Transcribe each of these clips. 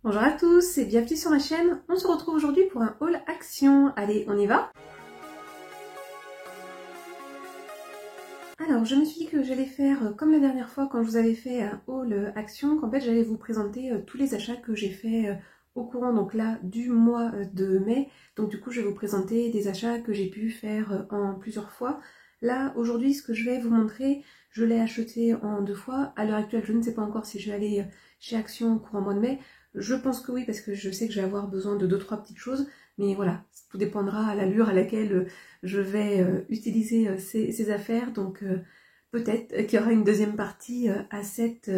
Bonjour à tous et bienvenue sur ma chaîne. On se retrouve aujourd'hui pour un haul action. Allez, on y va? Alors, je me suis dit que j'allais faire comme la dernière fois quand je vous avais fait un haul action, qu'en fait j'allais vous présenter tous les achats que j'ai fait au courant donc là du mois de mai. Donc du coup, je vais vous présenter des achats que j'ai pu faire en plusieurs fois. Là, aujourd'hui, ce que je vais vous montrer, je l'ai acheté en 2 fois. À l'heure actuelle, je ne sais pas encore si je vais aller chez Action courant mois de mai. Je pense que oui, parce que je sais que je vais avoir besoin de 2-3 petites choses. Mais voilà, tout dépendra à l'allure à laquelle je vais utiliser ces affaires. Donc peut-être qu'il y aura une deuxième partie à cette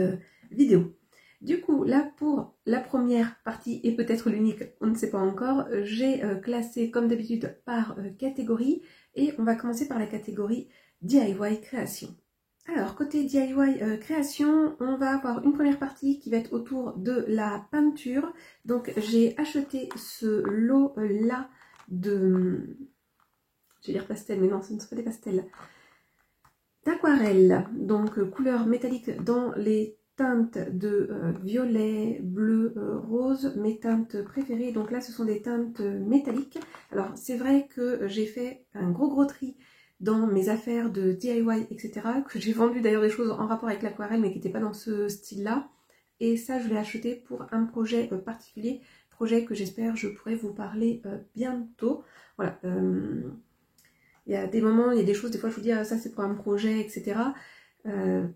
vidéo. Du coup, là pour la première partie, et peut-être l'unique, on ne sait pas encore, j'ai classé comme d'habitude par catégorie. Et on va commencer par la catégorie DIY création. Alors, côté DIY création, on va avoir une première partie qui va être autour de la peinture. Donc, j'ai acheté ce lot-là de... Je vais dire pastel, mais non, ce ne sont pas des pastels. D'aquarelle, donc couleur métallique dans les teintes de violet, bleu, rose, mes teintes préférées. Donc là, ce sont des teintes métalliques. Alors, c'est vrai que j'ai fait un gros tri dans mes affaires de DIY, etc. Que j'ai vendu d'ailleurs des choses en rapport avec l'aquarelle, mais qui n'étaient pas dans ce style-là. Et ça, je l'ai acheté pour un projet particulier, projet que j'espère je pourrai vous parler bientôt. Voilà. Il y a des moments, il y a des choses, des fois je vous dis ah, ça c'est pour un projet, etc.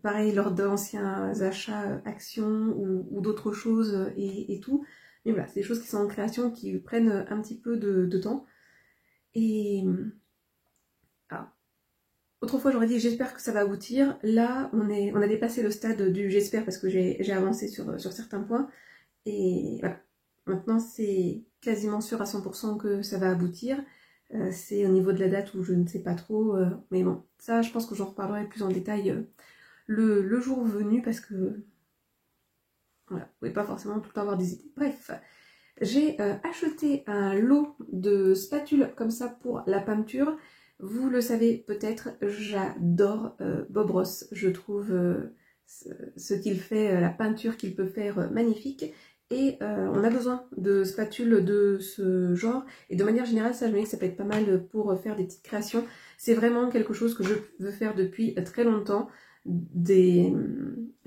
Pareil lors d'anciens achats, actions ou d'autres choses et tout. Mais voilà, c'est des choses qui sont en création, qui prennent un petit peu de temps. Et ah, autrefois j'aurais dit j'espère que ça va aboutir. Là on a dépassé le stade du j'espère parce que j'ai avancé sur certains points. Et voilà, maintenant c'est quasiment sûr à 100% que ça va aboutir. C'est au niveau de la date où je ne sais pas trop. Mais bon, ça je pense que j'en reparlerai plus en détail le jour venu parce que voilà, vous ne pouvez pas forcément tout le temps avoir des idées. Bref, j'ai acheté un lot de spatules comme ça pour la peinture. Vous le savez peut-être, j'adore Bob Ross. Je trouve ce qu'il fait, la peinture qu'il peut faire magnifique. Et on a besoin de spatules de ce genre. Et de manière générale, ça je me dis que ça peut être pas mal pour faire des petites créations. C'est vraiment quelque chose que je veux faire depuis très longtemps. Des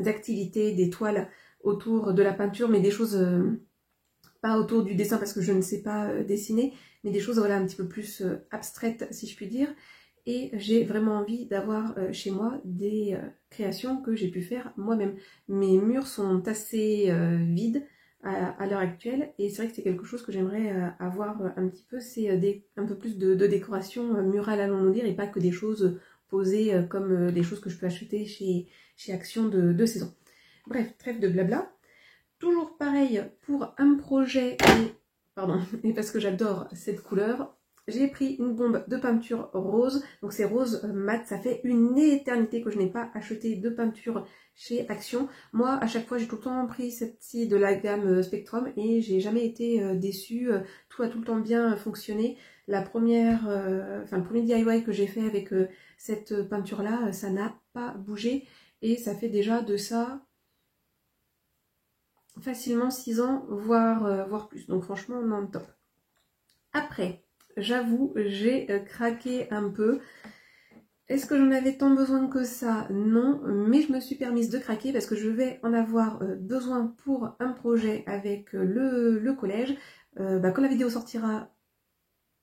activités, des toiles autour de la peinture, mais des choses... pas autour du dessin parce que je ne sais pas dessiner, mais des choses voilà, un petit peu plus abstraites si je puis dire. Et j'ai vraiment envie d'avoir chez moi des créations que j'ai pu faire moi-même. Mes murs sont assez vides à l'heure actuelle et c'est vrai que c'est quelque chose que j'aimerais avoir un petit peu, c'est un peu plus de décoration murale allons-nous dire et pas que des choses posées comme des choses que je peux acheter chez Action de saison. Bref, trêve de blabla. Toujours pareil pour un projet, pardon, et parce que j'adore cette couleur, j'ai pris une bombe de peinture rose, donc c'est rose mat, ça fait une éternité que je n'ai pas acheté de peinture chez Action. Moi, à chaque fois, j'ai tout le temps pris celle-ci de la gamme Spectrum et j'ai jamais été déçue, tout a tout le temps bien fonctionné. La première, le premier DIY que j'ai fait avec cette peinture-là, ça n'a pas bougé et ça fait déjà de ça facilement 6 ans, voire plus. Donc franchement, non, top. Après, j'avoue, j'ai craqué un peu. Est-ce que j'en avais tant besoin que ça? Non, mais je me suis permise de craquer parce que je vais en avoir besoin pour un projet avec le collège. Quand la vidéo sortira...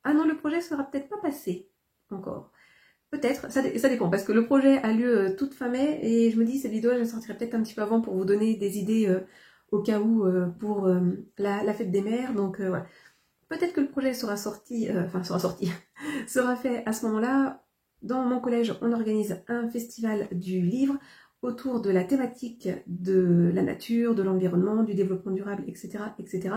Ah non, le projet sera peut-être pas passé encore. Peut-être, ça dépend, parce que le projet a lieu toute fin mai, et je me dis, cette vidéo, je la sortirai peut-être un petit peu avant pour vous donner des idées au cas où pour la fête des mères. Donc voilà. Peut-être que le projet sera sorti, sera fait à ce moment-là. Dans mon collège, on organise un festival du livre autour de la thématique de la nature, de l'environnement, du développement durable, etc. etc.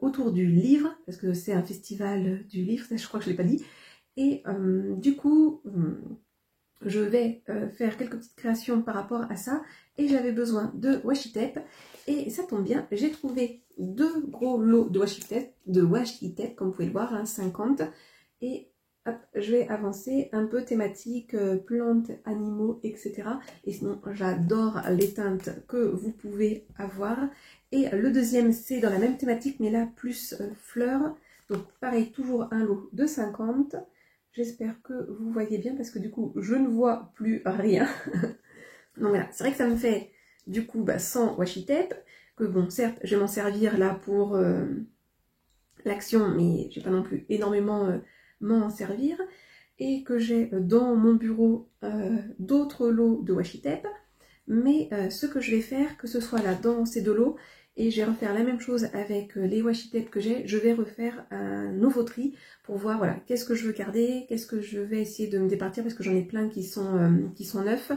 Autour du livre, parce que c'est un festival du livre, ça je crois que je ne l'ai pas dit. Et du coup, je vais faire quelques petites créations par rapport à ça. Et j'avais besoin de washi tape. Et ça tombe bien, j'ai trouvé 2 gros lots de washi tape, comme vous pouvez le voir, hein, 50. Et hop, je vais avancer un peu thématique, plantes, animaux, etc. Et sinon, j'adore les teintes que vous pouvez avoir. Et le deuxième, c'est dans la même thématique, mais là, plus fleurs. Donc pareil, toujours un lot de 50. J'espère que vous voyez bien, parce que du coup, je ne vois plus rien. Donc voilà, c'est vrai que ça me fait, du coup, 100 washi tape. Que bon, certes, je vais m'en servir là pour l'action, mais je vais pas non plus énormément m'en servir. Et que j'ai dans mon bureau d'autres lots de washi tape. Mais ce que je vais faire, que ce soit là dans ces deux lots, et je vais refaire la même chose avec les washi tape que j'ai, je vais refaire un nouveau tri pour voir voilà, qu'est-ce que je veux garder, qu'est-ce que je vais essayer de me départir, parce que j'en ai plein qui sont neufs.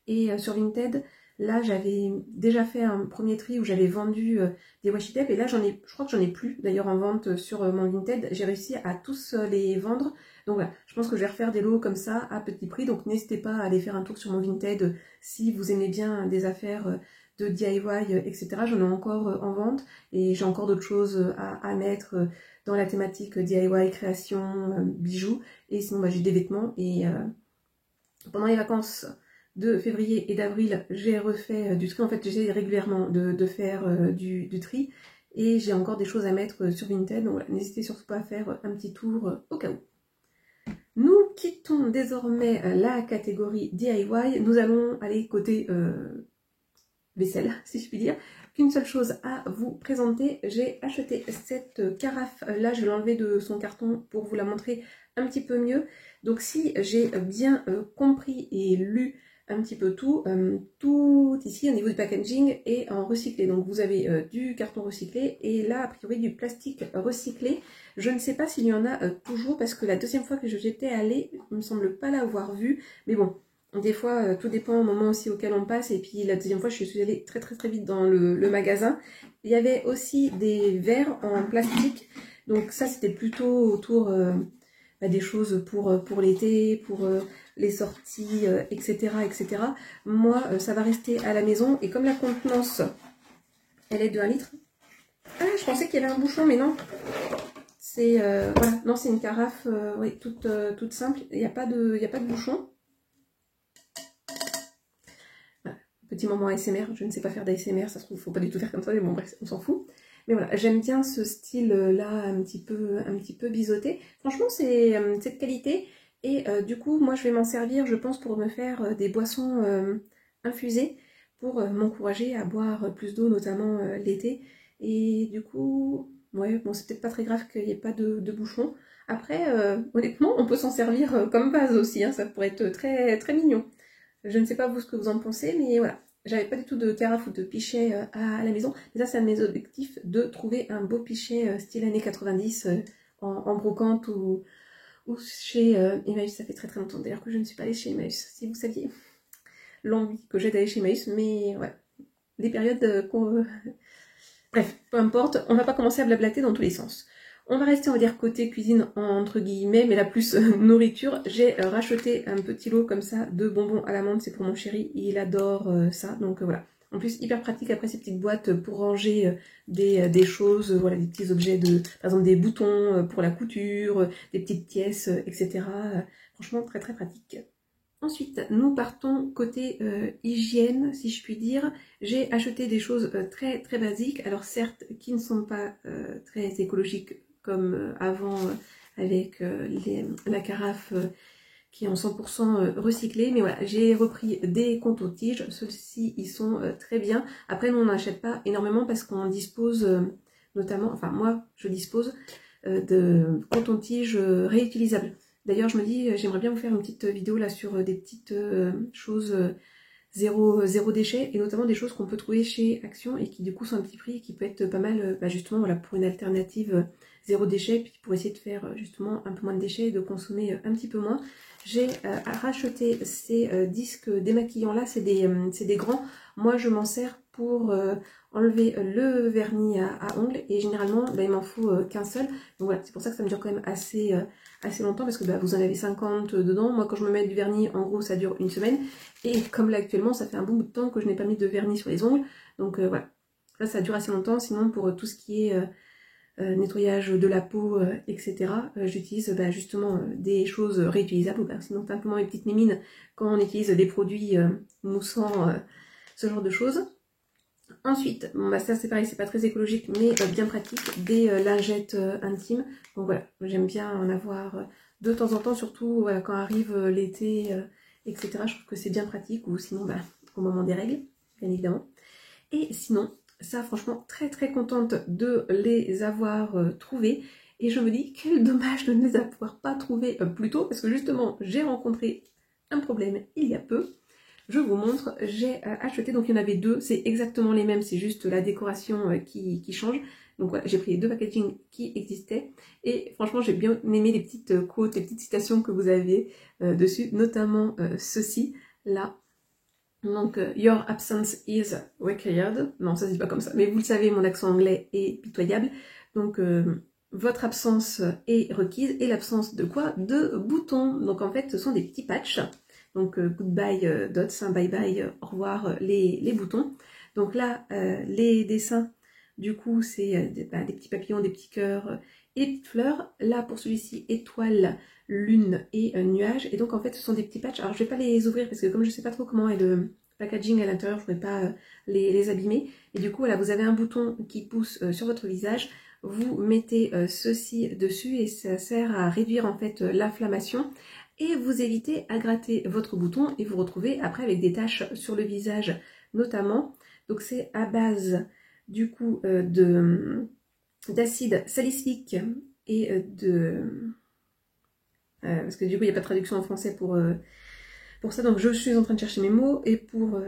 Et sur Vinted, là j'avais déjà fait un premier tri où j'avais vendu des washi tape, et là je crois que j'en ai plus d'ailleurs en vente sur mon Vinted. J'ai réussi à tous les vendre. Donc voilà, je pense que je vais refaire des lots comme ça à petit prix, donc n'hésitez pas à aller faire un tour sur mon Vinted si vous aimez bien des affaires de DIY, etc. J'en ai encore en vente, et j'ai encore d'autres choses à mettre dans la thématique DIY, création, bijoux, et sinon j'ai des vêtements. Et pendant les vacances de février et d'avril, j'ai refait du tri. En fait, j'essaie régulièrement de faire du tri, et j'ai encore des choses à mettre sur Vinted, donc voilà, n'hésitez surtout pas à faire un petit tour au cas où. Nous quittons désormais la catégorie DIY, nous allons aller côté vaisselle, si je puis dire. Qu'une seule chose à vous présenter, j'ai acheté cette carafe, là je vais l'enlever de son carton pour vous la montrer un petit peu mieux. Donc si j'ai bien compris et lu un petit peu tout, tout ici au niveau du packaging est en recyclé. Donc vous avez du carton recyclé et là a priori du plastique recyclé. Je ne sais pas s'il y en a toujours, parce que la deuxième fois que j'étais allée, il ne me semble pas l'avoir vu. Mais bon, des fois tout dépend au moment aussi auquel on passe. Et puis la deuxième fois je suis allée très vite dans le magasin. Il y avait aussi des verres en plastique. Donc ça c'était plutôt autour des choses pour l'été, pour les sorties, etc. etc. Moi ça va rester à la maison. Et comme la contenance elle est de 1 litre. Ah, je pensais qu'il y avait un bouchon, mais non. C'est voilà, non, c'est une carafe oui, toute simple. Il n'y a pas de bouchon. Voilà. Petit moment ASMR. Je ne sais pas faire d'ASMR, ça se trouve, faut pas du tout faire comme ça, mais bon bref, on s'en fout. Mais voilà, j'aime bien ce style là, un petit peu biseauté. Franchement, c'est de qualité. Et du coup, moi, je vais m'en servir, je pense, pour me faire des boissons infusées, pour m'encourager à boire plus d'eau, notamment l'été. Et du coup, ouais, bon, c'est peut-être pas très grave qu'il n'y ait pas de bouchon. Après, honnêtement, on peut s'en servir comme vase aussi, hein, ça pourrait être très mignon. Je ne sais pas vous ce que vous en pensez, mais voilà. J'avais pas du tout de carafe ou de pichet à la maison. Mais ça, c'est un de mes objectifs, de trouver un beau pichet style années 90 en brocante ou chez Emmaüs. Ça fait très longtemps d'ailleurs que je ne suis pas allée chez Emmaüs, si vous saviez l'envie que j'ai d'aller chez Emmaüs. Mais ouais, les périodes qu'on... Bref, peu importe, on va pas commencer à blablater dans tous les sens. On va rester, on va dire, côté cuisine, entre guillemets, mais la plus nourriture. J'ai racheté un petit lot comme ça de bonbons à l'amande, c'est pour mon chéri, il adore ça, donc voilà. En plus, hyper pratique après ces petites boîtes pour ranger des choses, voilà, des petits objets, par exemple des boutons pour la couture, des petites pièces, etc. Franchement, très pratique. Ensuite, nous partons côté hygiène, si je puis dire. J'ai acheté des choses très basiques, alors certes, qui ne sont pas très écologiques comme avant avec la carafe qui est en 100% recyclée. Mais voilà, j'ai repris des coton-tiges, ceux-ci ils sont très bien. Après, nous on n'achète pas énormément parce qu'on dispose notamment, enfin moi je dispose de coton-tiges réutilisables. D'ailleurs, je me dis, j'aimerais bien vous faire une petite vidéo là sur des petites choses zéro déchet, et notamment des choses qu'on peut trouver chez Action et qui du coup sont un petit prix et qui peut être pas mal justement voilà, pour une alternative zéro déchet, puis pour essayer de faire justement un peu moins de déchets et de consommer un petit peu moins. J'ai racheté ces disques démaquillants là, c'est des grands. Moi je m'en sers pour enlever le vernis à ongles, et généralement il m'en faut qu'un seul. Donc voilà, c'est pour ça que ça me dure quand même assez longtemps, parce que vous en avez 50 dedans. Moi quand je me mets du vernis, en gros ça dure une semaine, et comme là actuellement ça fait un bon bout de temps que je n'ai pas mis de vernis sur les ongles, donc voilà, là ça dure assez longtemps. Sinon pour tout ce qui est nettoyage de la peau, etc. J'utilise justement des choses réutilisables, ou sinon simplement mes petites mimines quand on utilise des produits moussants, ce genre de choses. Ensuite, bon bah ça c'est pareil, c'est pas très écologique, mais bien pratique, des lingettes intimes. Donc voilà, j'aime bien en avoir de temps en temps, surtout voilà, quand arrive l'été, etc. Je trouve que c'est bien pratique, ou sinon bah, au moment des règles, bien évidemment. Et sinon, ça franchement, très très contente de les avoir trouvés. Et je me dis, quel dommage de ne les avoir pas trouvés plus tôt, parce que justement, j'ai rencontré un problème il y a peu. Je vous montre, j'ai acheté, donc il y en avait deux, c'est exactement les mêmes, c'est juste la décoration qui change. Donc voilà, j'ai pris les deux packaging qui existaient. Et franchement, j'ai bien aimé les petites quotes, les petites citations que vous avez dessus, notamment ceci, là. Donc, your absence is required. Non, ça se dit pas comme ça. Mais vous le savez, mon accent anglais est pitoyable. Donc, votre absence est requise. Et l'absence de quoi? De boutons. Donc, en fait, ce sont des petits patchs. Donc, goodbye dots, hein, bye bye, au revoir les boutons. Donc là, les dessins, du coup, c'est des petits papillons, des petits cœurs et des petites fleurs. Là, pour celui-ci, étoile, lune et nuage. Et donc, en fait, ce sont des petits patchs. Alors, je vais pas les ouvrir parce que comme je sais pas trop comment est le packaging à l'intérieur, je ne vais pas les abîmer. Et du coup, voilà, vous avez un bouton qui pousse sur votre visage. Vous mettez ceci dessus et ça sert à réduire en fait l'inflammation. Et vous évitez à gratter votre bouton et vous retrouvez après avec des taches sur le visage notamment. Donc c'est à base du coup d'acide salicylique et parce que du coup il n'y a pas de traduction en français pour ça, donc je suis en train de chercher mes mots, et pour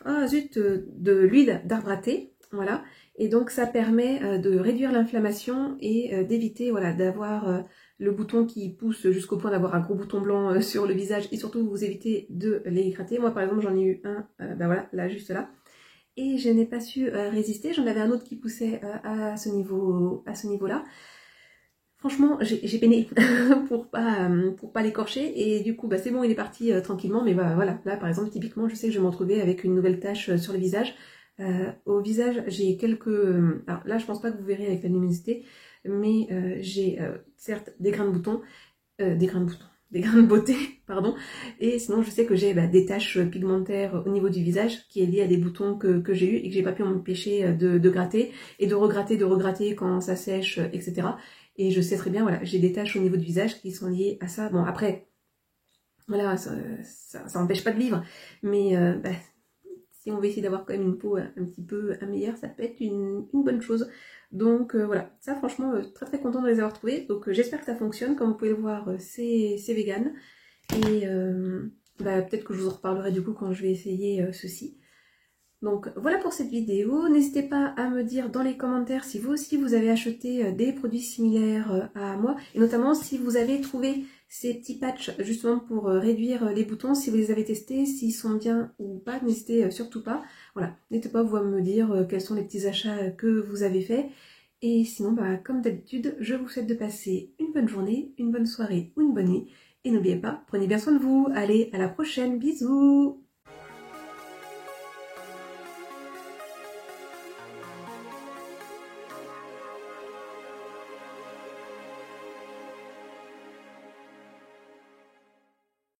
ah zut, de l'huile d'arbre à thé, voilà. Et donc ça permet de réduire l'inflammation et d'éviter voilà, d'avoir le bouton qui pousse jusqu'au point d'avoir un gros bouton blanc sur le visage, et surtout vous évitez de les gratter. Moi par exemple j'en ai eu un, ben voilà, là juste là, et je n'ai pas su résister. J'en avais un autre qui poussait à ce niveau-là. Franchement, j'ai peiné pour pas l'écorcher, et du coup, bah, c'est bon, il est parti tranquillement, mais bah, voilà, là par exemple, typiquement, je sais que je vais m'en trouver avec une nouvelle tache sur le visage. Au visage, j'ai quelques... alors là, je pense pas que vous verrez avec la luminosité, mais j'ai certes des grains de boutons, des grains de beauté, pardon, et sinon je sais que j'ai des taches pigmentaires au niveau du visage qui est lié à des boutons que j'ai eu et que j'ai pas pu m'empêcher de gratter et de regratter quand ça sèche, etc. Et je sais très bien, voilà, j'ai des taches au niveau du visage qui sont liées à ça. Bon, après, voilà, ça n'empêche pas de vivre, mais si on veut essayer d'avoir quand même une peau un petit peu meilleure, ça peut être une bonne chose. Donc voilà, ça franchement, très très contente de les avoir trouvés. Donc j'espère que ça fonctionne. Comme vous pouvez le voir, c'est vegan. Et peut-être que je vous en reparlerai du coup quand je vais essayer ceci. Donc voilà pour cette vidéo. N'hésitez pas à me dire dans les commentaires si vous aussi vous avez acheté des produits similaires à moi. Et notamment si vous avez trouvé ces petits patchs justement pour réduire les boutons, si vous les avez testés, s'ils sont bien ou pas, n'hésitez surtout pas. Voilà, n'hésitez pas vous à me dire quels sont les petits achats que vous avez faits. Et sinon, comme d'habitude, je vous souhaite de passer une bonne journée, une bonne soirée ou une bonne nuit. Et n'oubliez pas, prenez bien soin de vous. Allez, à la prochaine, bisous!